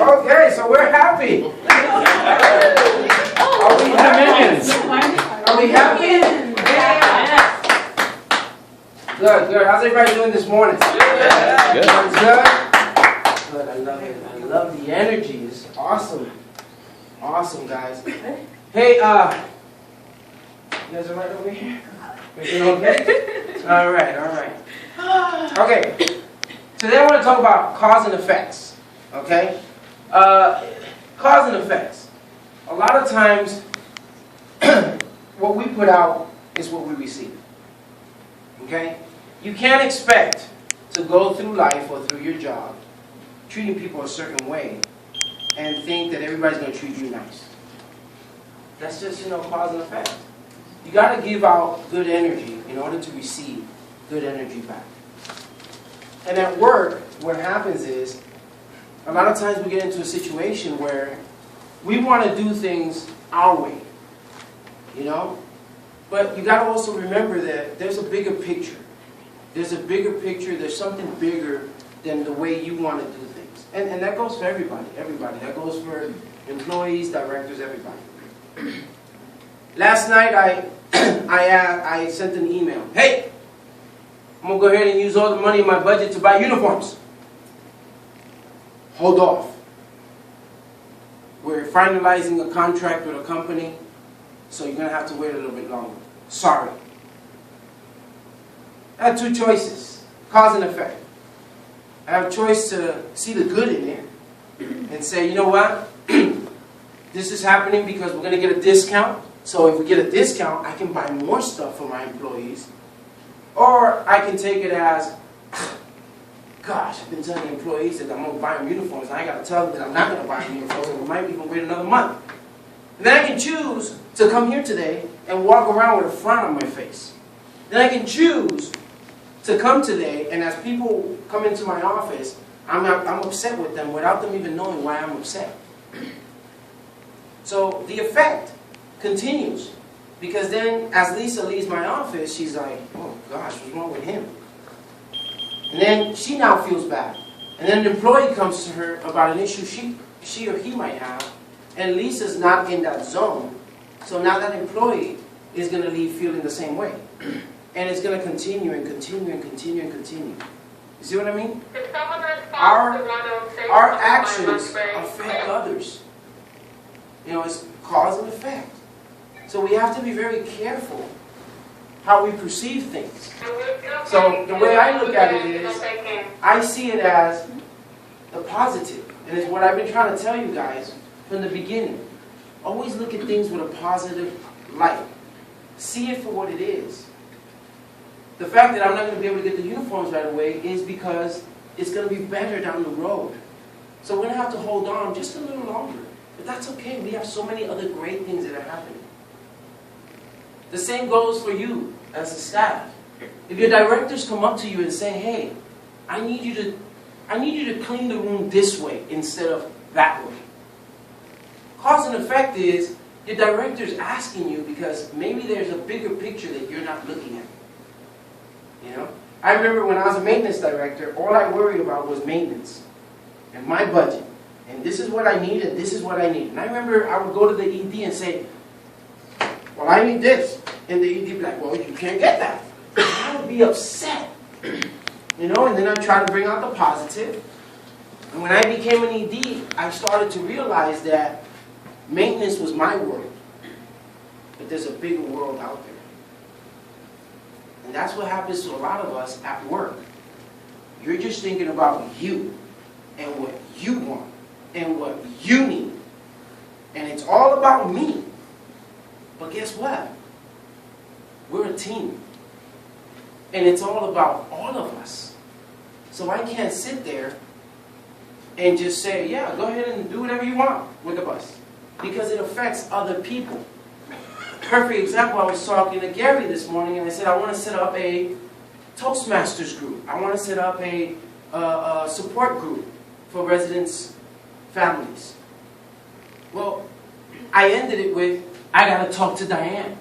Okay, so we're happy. Are we happy? Are we happy? Yeah. Good, good. How's everybody doing this morning? Good. Everyone's good? Good, I love it. I love the energy. It's awesome. Awesome, guys. Hey, you guys all right over here? Everything okay? All right, all right. Okay, today I want to talk about cause and effects, okay? Cause and effects. A lot of times, what we put out is what we receive, okay? You can't expect to go through life or through your job treating people a certain way and think that everybody's going to treat you nice. That's just, cause and effect. You got to give out good energy in order to receive good energy back. And at work, what happens is, a lot of times we get into a situation where we want to do things our way, But you got to also remember that there's a bigger picture. There's a bigger picture. There's something bigger than the way you want to do things. And that goes for everybody. Everybody. That goes for employees, directors, everybody. Last night I sent an email. Hey, I'm going to go ahead and use all the money in my budget to buy uniforms. Hold off. We're finalizing a contract with a company, so you're going to have to wait a little bit longer. Sorry. I have two choices, cause and effect. I have a choice to see the good in it and say, you know what? This is happening because we're going to get a discount. So if we get a discount, I can buy more stuff for my employees. Or I can take it as, gosh, I've been telling the employees that I'm going to buy them uniforms, and I got to tell them that I'm not going to buy them uniforms, and we might even wait another month. And then I can choose to come here today and walk around with a frown on my face. Then I can choose to come today, and as people come into my office, I'm upset with them without them even knowing why I'm upset. So the effect continues. Because then, as Lisa leaves my office, she's like, oh gosh, what's wrong with him? And then she now feels bad. And then an employee comes to her about an issue she or he might have, and Lisa's not in that zone. So now that employee is going to leave feeling the same way. And it's going to continue and continue and continue and continue. You see what I mean? Our actions affect others. It's cause and effect. So we have to be very careful how we perceive things. So the way I look at it is, I see it as the positive. And it's what I've been trying to tell you guys from the beginning. Always look at things with a positive light. See it for what it is. The fact that I'm not going to be able to get the uniforms right away is because it's going to be better down the road. So we're going to have to hold on just a little longer. But that's okay. We have so many other great things that are happening. The same goes for you as a staff. If your directors come up to you and say, hey, I need you to clean the room this way instead of that way. Cause and effect is your director's asking you because maybe there's a bigger picture that you're not looking at. I remember when I was a maintenance director, all I worried about was maintenance and my budget. And this is what I need and this is what I need. And I remember I would go to the ED and say, well, I need this. And the ED would be like, well, you can't get that. I would be upset. And then I'd try to bring out the positive. And when I became an ED, I started to realize that maintenance was my world. But there's a bigger world out there. And that's what happens to a lot of us at work. You're just thinking about you and what you want and what you need. And it's all about me. But guess what? We're a team. And it's all about all of us. So I can't sit there and just say, yeah, go ahead and do whatever you want with the bus. Because it affects other people. Perfect example, I was talking to Gary this morning and I said, I want to set up a Toastmasters group. I want to set up a support group for residents' families. Well, I ended it with, I got to talk to Diane.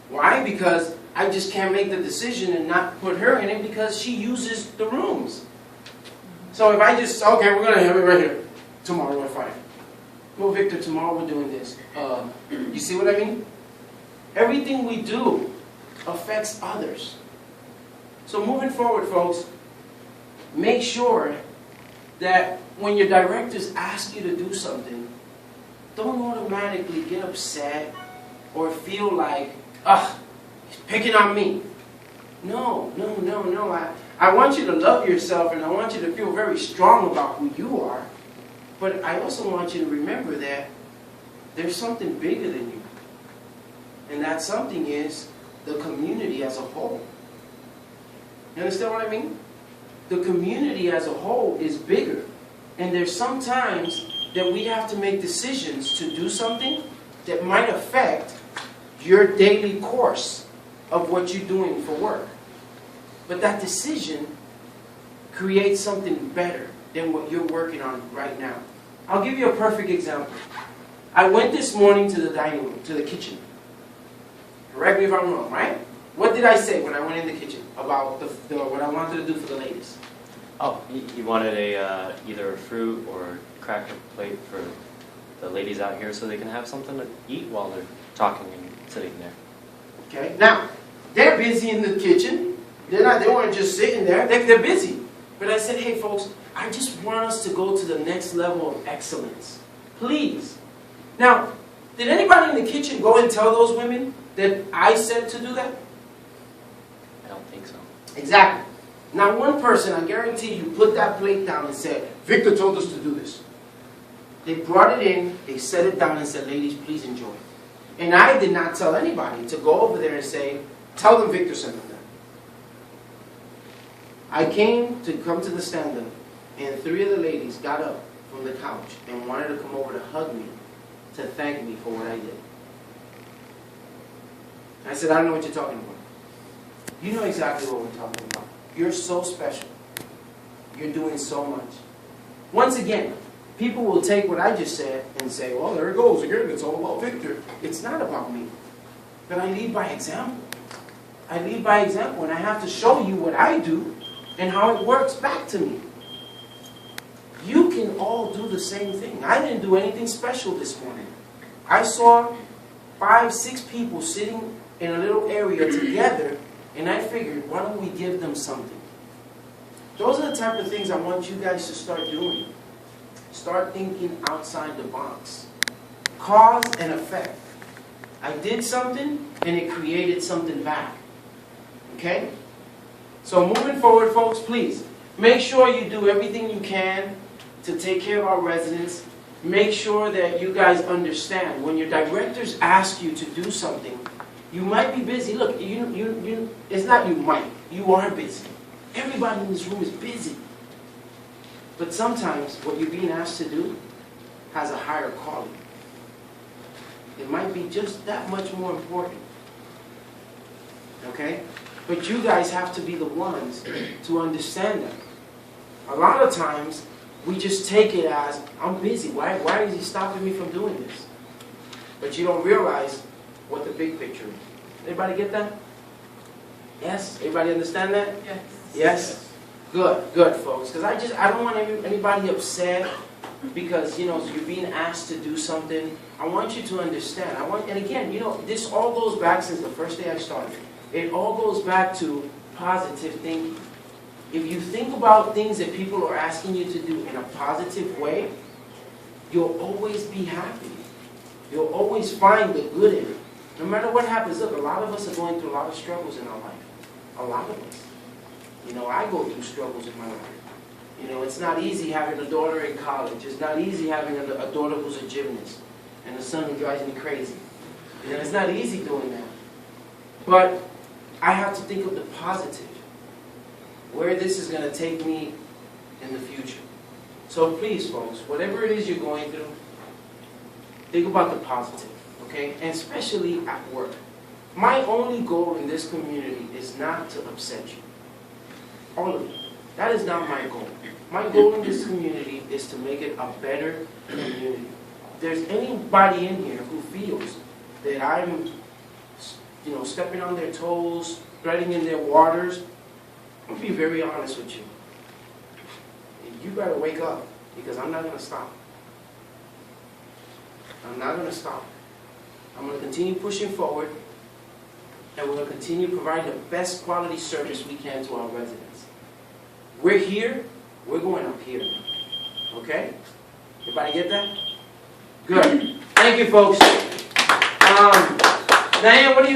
Why? Because I just can't make the decision and not put her in it because she uses the rooms. So if I just, okay, we're going to have it right here. Tomorrow at 5. Well, Victor, tomorrow we're doing this. You see what I mean? Everything we do affects others. So moving forward, folks, make sure that when your directors ask you to do something, don't automatically get upset or feel like, he's picking on me. No. I want you to love yourself and I want you to feel very strong about who you are. But I also want you to remember that there's something bigger than you. And that something is the community as a whole. You understand what I mean? The community as a whole is bigger. And there's sometimes that we have to make decisions to do something that might affect your daily course of what you're doing for work. But that decision creates something better than what you're working on right now. I'll give you a perfect example. I went this morning to the dining room, to the kitchen. Correct me if I'm wrong, right? What did I say when I went in the kitchen about what I wanted to do for the ladies? Oh, you wanted either a fruit or cracker plate for the ladies out here so they can have something to eat while they're talking and sitting there. Okay, now, they're busy in the kitchen. They weren't just sitting there. They're busy. But I said, hey, folks, I just want us to go to the next level of excellence. Please. Now, did anybody in the kitchen go and tell those women that I said to do that? I don't think so. Exactly. Now, one person, I guarantee you, put that plate down and said, Victor told us to do this. They brought it in, they set it down and said, ladies, please enjoy. And I did not tell anybody to go over there and say, tell them Victor sent them that. I came to come to the stand-up, and 3 of the ladies got up from the couch and wanted to come over to hug me, to thank me for what I did. I said, I don't know what you're talking about. You know exactly what we're talking about. You're so special. You're doing so much. Once again, people will take what I just said and say, well, there it goes again. It's all about Victor. It's not about me. But I lead by example. I lead by example, and I have to show you what I do and how it works back to me. You can all do the same thing. I didn't do anything special this morning. I saw 5, 6 people sitting in a little area together, and I figured, why don't we give them something? Those are the type of things I want you guys to start doing. Start thinking outside the box. Cause and effect. I did something, and it created something back. Okay? So moving forward, folks, please, make sure you do everything you can to take care of our residents. Make sure that you guys understand when your directors ask you to do something, you might be busy. Look, it's not you might. You are busy. Everybody in this room is busy. But sometimes what you're being asked to do has a higher calling. It might be just that much more important. Okay? But you guys have to be the ones to understand that. A lot of times, we just take it as, I'm busy. Why is he stopping me from doing this? But you don't realize what the big picture is. Anybody get that? Yes? Everybody understand that? Yes. Yes? Good, folks. Because I don't want anybody upset because, you're being asked to do something. I want you to understand. And again, this all goes back since the first day I started. It all goes back to positive thinking. If you think about things that people are asking you to do in a positive way, you'll always be happy. You'll always find the good in it. No matter what happens, look, a lot of us are going through a lot of struggles in our life. A lot of us. I go through struggles in my life. It's not easy having a daughter in college. It's not easy having a daughter who's a gymnast and a son who drives me crazy. It's not easy doing that. But I have to think of the positive. Where this is going to take me in the future. So please, folks, whatever it is you're going through, think about the positive, okay? And especially at work. My only goal in this community is not to upset you. All of you. That is not my goal. My goal in this community is to make it a better community. If there's anybody in here who feels that I'm stepping on their toes, treading in their waters. I'll be very honest with you. You better wake up, because I'm not going to stop. I'm not going to stop. I'm going to continue pushing forward, and we're going to continue providing the best quality service we can to our residents. We're here, we're going up here. Okay? Everybody get that? Good. Thank you, folks. Diane, what do you